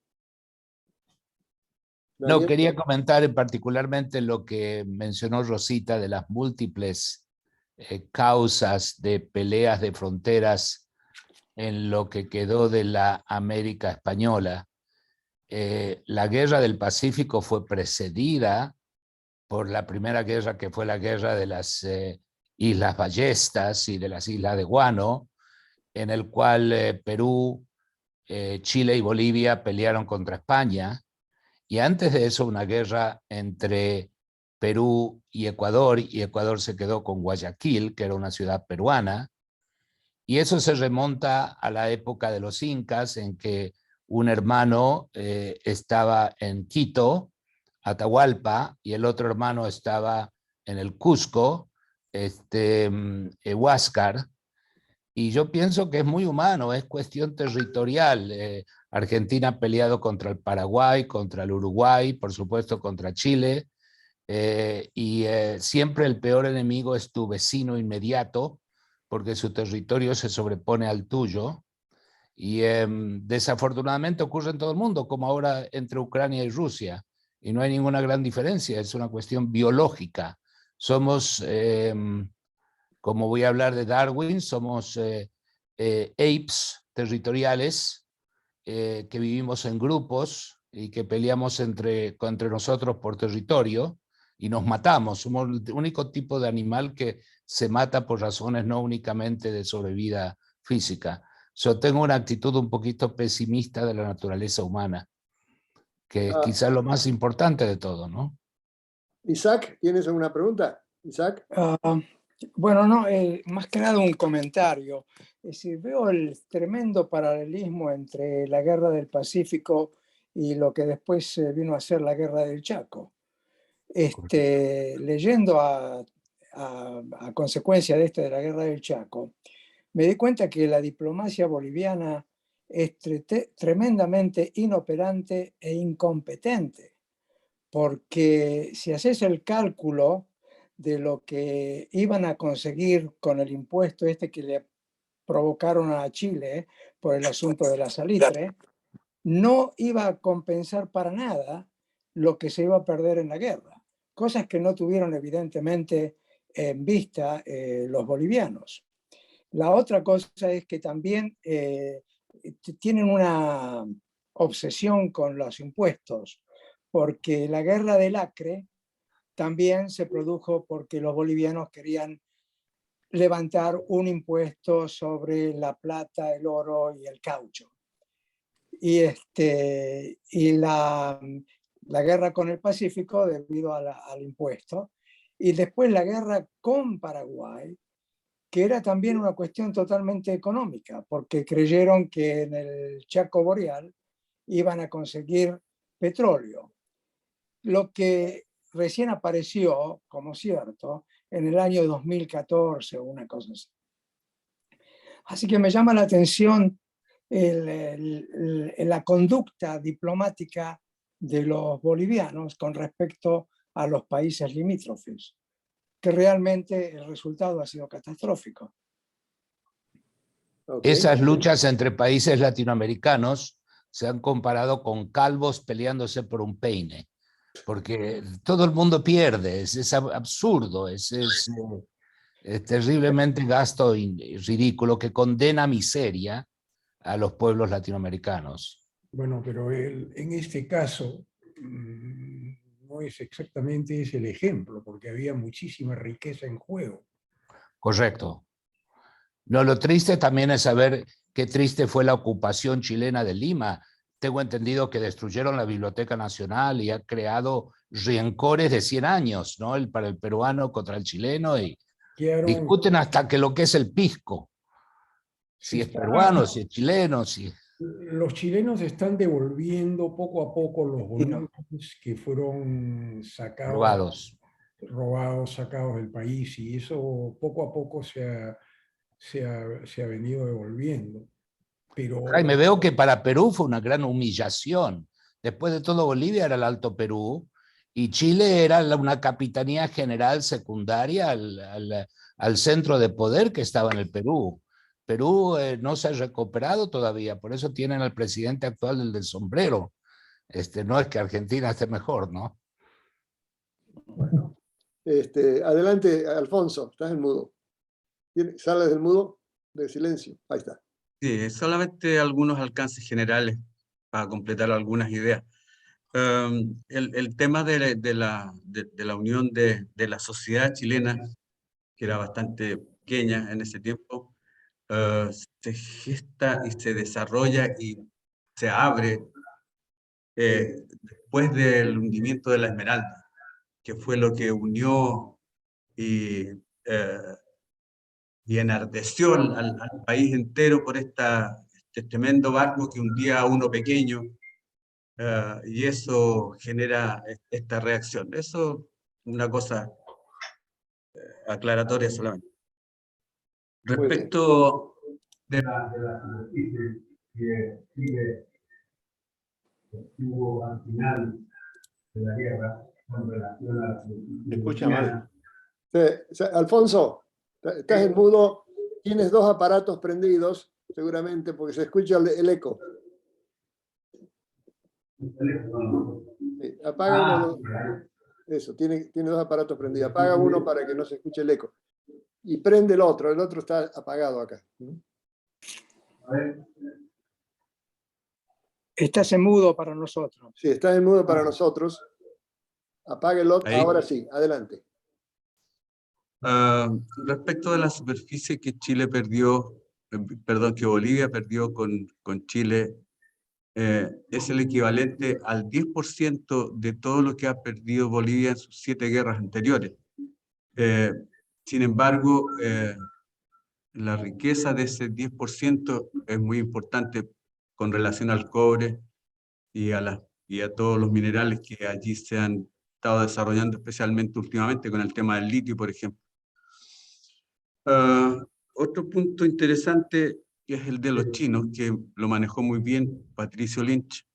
No, quería comentar particularmente lo que mencionó Rosita de las múltiples causas de peleas de fronteras en lo que quedó de la América española. La guerra del Pacífico fue precedida por la primera guerra, que fue la guerra de las Islas Ballestas y de las Islas de Guano, en el cual Perú, Chile y Bolivia pelearon contra España, y antes de eso una guerra entre Perú y Ecuador se quedó con Guayaquil, que era una ciudad peruana, y eso se remonta a la época de los incas, en que un hermano estaba en Quito, Atahualpa, y el otro hermano estaba en el Cusco, Huáscar, y yo pienso que es muy humano, es cuestión territorial. Argentina ha peleado contra el Paraguay, contra el Uruguay, por supuesto contra Chile, y siempre el peor enemigo es tu vecino inmediato, porque su territorio se sobrepone al tuyo, y desafortunadamente ocurre en todo el mundo, como ahora entre Ucrania y Rusia, y no hay ninguna gran diferencia, es una cuestión biológica. Somos, como voy a hablar de Darwin, somos apes territoriales que vivimos en grupos y que peleamos entre nosotros por territorio, y nos matamos. Somos el único tipo de animal que se mata por razones no únicamente de sobrevida física. Yo tengo una actitud un poquito pesimista de la naturaleza humana, que es quizás lo más importante de todo, ¿no? Isaac, ¿tienes alguna pregunta? Isaac. Bueno, no, más que nada un comentario. Es decir, veo el tremendo paralelismo entre la guerra del Pacífico y lo que después vino a ser la guerra del Chaco. Leyendo a consecuencia de esto de la guerra del Chaco, me di cuenta que la diplomacia boliviana es tremendamente inoperante e incompetente, porque si haces el cálculo de lo que iban a conseguir con el impuesto que le provocaron a Chile por el asunto de la salitre, no iba a compensar para nada lo que se iba a perder en la guerra, cosas que no tuvieron evidentemente en vista los bolivianos. La otra cosa es que también tienen una obsesión con los impuestos, porque la guerra del Acre también se produjo porque los bolivianos querían levantar un impuesto sobre la plata, el oro y el caucho. Y la guerra con el Pacífico debido al impuesto. Y después la guerra con Paraguay, que era también una cuestión totalmente económica, porque creyeron que en el Chaco Boreal iban a conseguir petróleo. Lo que recién apareció como cierto en el año 2014 o una cosa así. Así que me llama la atención la conducta diplomática de los bolivianos con respecto a los países limítrofes, que realmente el resultado ha sido catastrófico. Okay. Esas luchas entre países latinoamericanos se han comparado con calvos peleándose por un peine, porque todo el mundo pierde, es absurdo, es terriblemente gasto y ridículo que condena a miseria a los pueblos latinoamericanos. Bueno, pero en este caso no es exactamente ese el ejemplo, porque había muchísima riqueza en juego. Correcto. No, lo triste también es saber qué triste fue la ocupación chilena de Lima. Tengo entendido que destruyeron la Biblioteca Nacional y ha creado rencores de 100 años, ¿no? Para el peruano contra el chileno, y discuten hasta que lo que es el pisco. Si es peruano, si es chileno, si... Los chilenos están devolviendo poco a poco los volúmenes que fueron sacados, robados, sacados del país, y eso poco a poco se ha venido devolviendo. Pero Jaime, veo que para Perú fue una gran humillación. Después de todo, Bolivia era el Alto Perú y Chile era una capitanía general secundaria al centro de poder que estaba en el Perú. Perú no se ha recuperado todavía, por eso tienen al presidente actual del sombrero. No es que Argentina esté mejor, ¿no? Bueno, adelante, Alfonso, estás en mudo. ¿Sales del mudo? De silencio, ahí está. Sí, solamente algunos alcances generales para completar algunas ideas. El tema de la unión de la sociedad chilena, que era bastante pequeña en ese tiempo, se gesta y se desarrolla y se abre después del hundimiento de la Esmeralda, que fue lo que unió y enardeció al país entero por este tremendo barco que hundía a uno pequeño, y eso genera esta reacción. Eso es una cosa aclaratoria solamente. Respecto de la superficie que Chile estuvo al final de la guerra con relación a la superficie. Escucha mal. Alfonso, estás en mudo, tienes dos aparatos prendidos, seguramente, porque se escucha el eco. Sí, apaga uno. Eso, tiene dos aparatos prendidos. Apaga uno para que no se escuche el eco. Y prende el otro está apagado acá. Estás en mudo para nosotros. Sí, estás en mudo para nosotros. Apáguelo, Ahí. ahora sí, adelante. Respecto de la superficie que Chile perdió, perdón, que Bolivia perdió con Chile, es el equivalente al 10% de todo lo que ha perdido Bolivia en sus 7 guerras anteriores. Sin embargo, la riqueza de ese 10% es muy importante con relación al cobre y a todos los minerales que allí se han estado desarrollando, especialmente últimamente con el tema del litio, por ejemplo. Otro punto interesante que es el de los chinos, que lo manejó muy bien Patricio Lynch,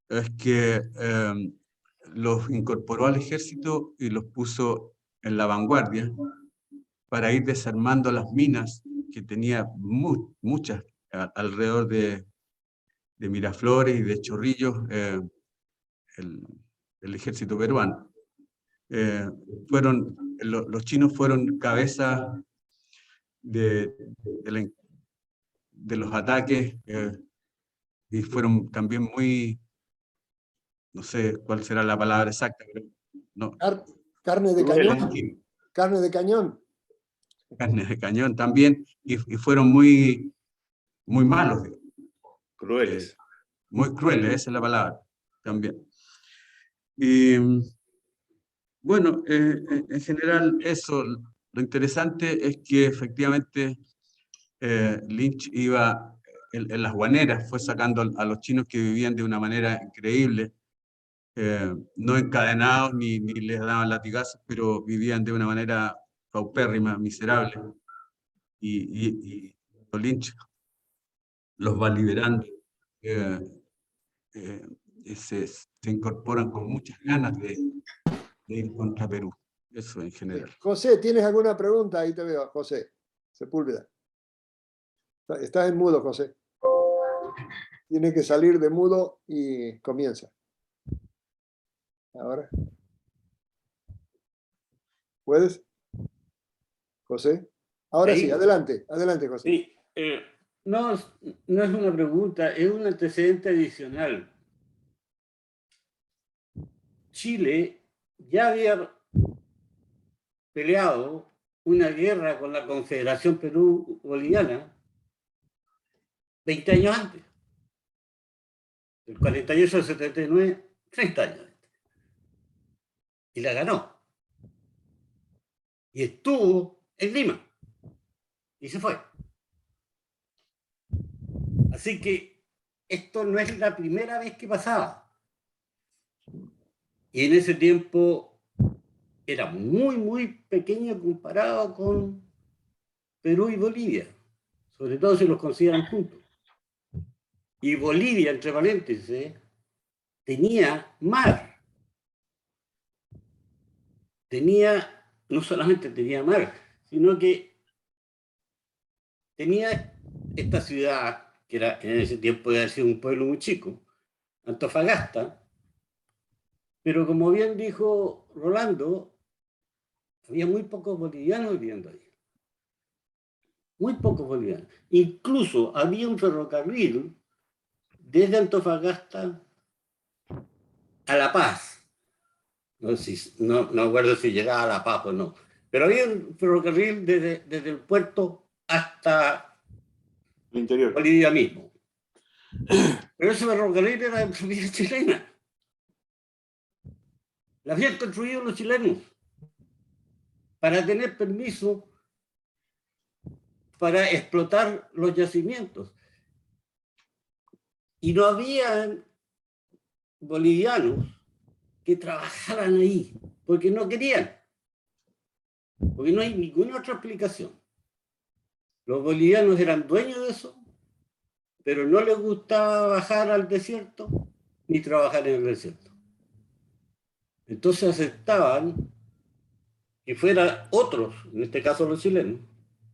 es que los incorporó al ejército y los puso en la vanguardia para ir desarmando las minas que tenía muchas alrededor de Miraflores y de Chorrillos, el ejército peruano. Los chinos fueron cabeza de los ataques y fueron también muy, no sé cuál será la palabra exacta, pero no. Carne de cañón. Carne de cañón. Carne de cañón también, y fueron muy malos. Crueles. Muy crueles, esa es la palabra, también. Y bueno, en general eso, lo interesante es que efectivamente Lynch iba en las guaneras, fue sacando a los chinos que vivían de una manera increíble, no encadenados ni les daban latigazos, pero vivían de una manera paupérrima, miserable. Y Lynch los va liberando, se incorporan con muchas ganas de ir contra Perú. Eso en general. José, ¿tienes alguna pregunta? Ahí te veo, José Sepúlveda. Estás en mudo, José. Tienes que salir de mudo y comienza. Ahora. ¿Puedes? José. Ahora sí, adelante, adelante, José. Sí, no es una pregunta, es un antecedente adicional. Chile ya había peleado una guerra con la Confederación Perú-Boliviana 20 años antes. Del 48 al 79, 30 años antes. Y la ganó. Y estuvo en Lima. Y se fue. Así que esto no es la primera vez que pasaba. Y en ese tiempo era muy, muy pequeño comparado con Perú y Bolivia. Sobre todo si los consideran juntos. Y Bolivia, entre paréntesis, tenía mar. No solamente tenía mar, sino que tenía esta ciudad, que era, en ese tiempo había sido un pueblo muy chico, Antofagasta, pero como bien dijo Rolando, había muy pocos bolivianos viviendo ahí. Muy pocos bolivianos. Incluso había un ferrocarril desde Antofagasta a La Paz. No me acuerdo si llegaba a La Paz o no. Pero había un ferrocarril desde el puerto hasta el interior. Bolivia mismo. Pero ese ferrocarril era de propiedad chilena. La habían construido los chilenos para tener permiso para explotar los yacimientos. Y no había bolivianos que trabajaran ahí, porque no querían. Porque no hay ninguna otra explicación. Los bolivianos eran dueños de eso, pero no les gustaba bajar al desierto ni trabajar en el desierto. Entonces aceptaban que fueran otros, en este caso los chilenos,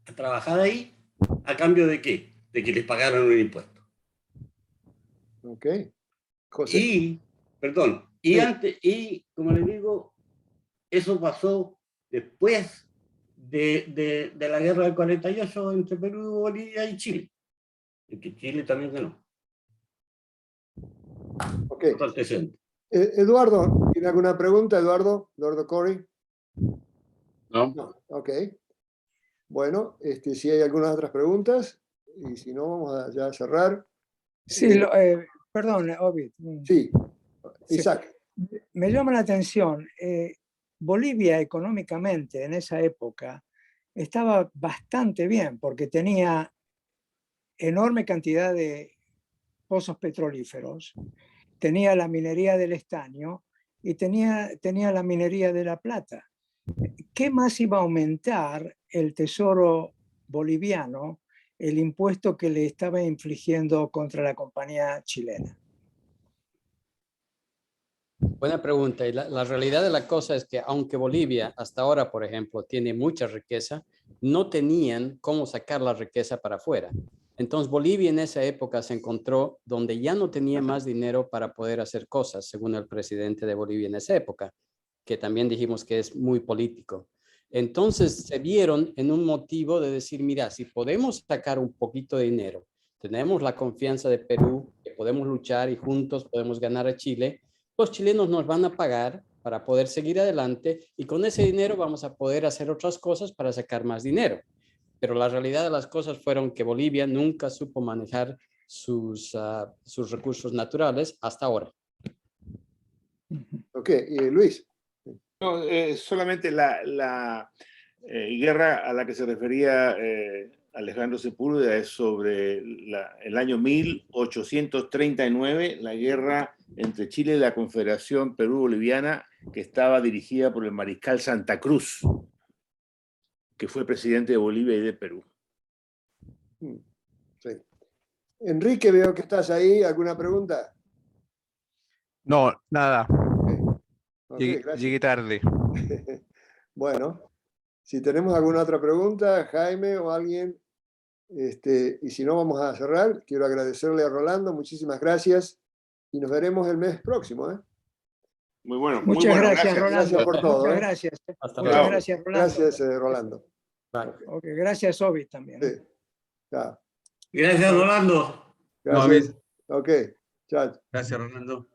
a trabajar ahí, ¿a cambio de qué? De que les pagaran un impuesto. Ok. José. Y como les digo, eso pasó después de la guerra del 48 entre Perú, Bolivia y Chile. Y que Chile también ganó. Ok. Eduardo, ¿Tiene alguna pregunta, Eduardo? ¿Eduardo Corey? ¿No? No, ok. Bueno, si hay algunas otras preguntas, y si no, vamos a ya cerrar. Sí, perdón, Ovid. Sí, Sí. Isaac. Me llama la atención, Bolivia económicamente en esa época estaba bastante bien porque tenía enorme cantidad de pozos petrolíferos, tenía la minería del estaño y tenía la minería de la plata. ¿Qué más iba a aumentar el tesoro boliviano el impuesto que le estaba infligiendo contra la compañía chilena? Buena pregunta. Y la realidad de la cosa es que aunque Bolivia hasta ahora, por ejemplo, tiene mucha riqueza, no tenían cómo sacar la riqueza para afuera. Entonces Bolivia en esa época se encontró donde ya no tenía más dinero para poder hacer cosas, según el presidente de Bolivia en esa época, que también dijimos que es muy político. Entonces se vieron en un motivo de decir, mira, si podemos sacar un poquito de dinero, tenemos la confianza de Perú, que podemos luchar y juntos podemos ganar a Chile, los chilenos nos van a pagar para poder seguir adelante y con ese dinero vamos a poder hacer otras cosas para sacar más dinero. Pero la realidad de las cosas fueron que Bolivia nunca supo manejar sus recursos naturales hasta ahora. Ok, Luis. No, solamente la guerra a la que se refería Alejandro Sepúlveda es sobre el año 1839, la guerra entre Chile y la Confederación Perú-Boliviana, que estaba dirigida por el mariscal Santa Cruz, que fue presidente de Bolivia y de Perú. Sí. Enrique, veo que estás ahí. ¿Alguna pregunta? No, nada. Okay, Llegué tarde. Bueno, si tenemos alguna otra pregunta, Jaime o alguien, y si no, vamos a cerrar. Quiero agradecerle a Rolando, muchísimas gracias y nos veremos el mes próximo. Muy bueno. Muchas muy bueno, gracias, Rolando. Gracias por todo. Muchas gracias. Hasta Muchas luego. gracias, Rolando. Gracias, Rolando. Okay, gracias, Ovid, también. Sí. Chao. Gracias, Rolando. Gracias. Ok, chao. Gracias, Rolando.